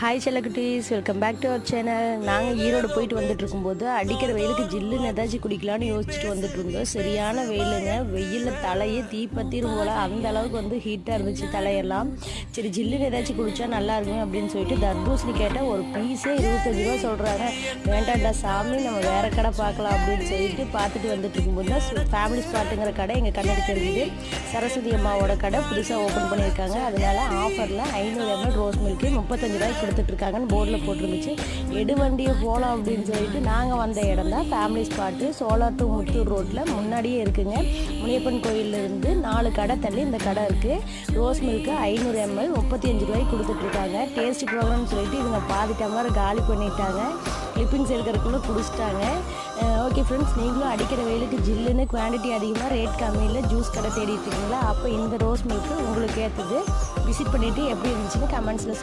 Hi செல்லக்குட்டீஸ், welcome back to our channel. நாங்கள் ஈரோடு போயிட்டு வந்துட்டு இருக்கும்போது அடிக்கிற வெயிலுக்கு ஜில்லுன்னு ஏதாச்சும் குடிக்கலான்னு யோசிச்சுட்டு வந்துட்டு இருந்தோம். சரியான வெயிலுங்க. வெயிலில் தலையே தீப்பத்திரும் போல் அந்த அளவுக்கு ஹீட்டாக இருந்துச்சு தலையெல்லாம். சரி ஜில்லுன்னு ஏதாச்சும் குடித்தா நல்லா இருக்குமே அப்படின்னு சொல்லிட்டு தர்பூசணி கேட்டால் ஒரு பீஸே 25 ரூபா சொல்கிறாங்க. வேண்டாண்டா சாமி, நம்ம வேறு கடை பார்க்கலாம் அப்படின்னு சொல்லிட்டு பார்த்துட்டு வந்துட்டு இருக்கும்போது தான் ஃபேமிலி ஸ்பாட்டுங்கிற கடை எங்கள் கண்ணாடி தெரிஞ்சுது. சரஸ்வதி அம்மாவோட கடை புதுசாக ஓப்பன் பண்ணியிருக்காங்க. அதனால ஆஃபரில் 500 ml ரோஸ் மில்க்கு 35 ரூபாய்க்கு கொடுத்துட்ருக்காங்கன்னு போர்டில் போட்டிருந்துச்சு. எடு வண்டியை போகலாம் அப்படின்னு சொல்லிட்டு நாங்கள் வந்த இடம் தான் family spot. Solar to Muthur ரோட்டில் முன்னாடியே இருக்குங்க. முனியப்பன் கோயிலிருந்து 4 கடை தள்ளி இந்த கடை இருக்குது. ரோஸ் மில்க்கு 500 ml 35 ரூபாய்க்கு கொடுத்துட்ருக்காங்க. டேஸ்ட் ப்ரோக்ராம்னு சொல்லிட்டு இவங்க பாதி டம்ளர் காலி பண்ணிட்டாங்க. கிளிப்பிங்ஸ் எடுக்கிறதுக்குள்ளே குடிச்சிட்டாங்க. ஓகே ஃப்ரெண்ட்ஸ், நீங்களும் அடிக்கிற வெயிலுக்கு ஜில்லுன்னு குவான்டிட்டி அதிகமாக ரேட் கம்மியில் ஜூஸ் கடை தேடிட்டு இருக்கீங்களா? அப்போ இந்த ரோஸ் மில்க்கு உங்களுக்கு ஏற்றது. விசிட் பண்ணிவிட்டு எப்படி இருந்துச்சுன்னு கமெண்ட்ஸில் சொல்லுங்கள்.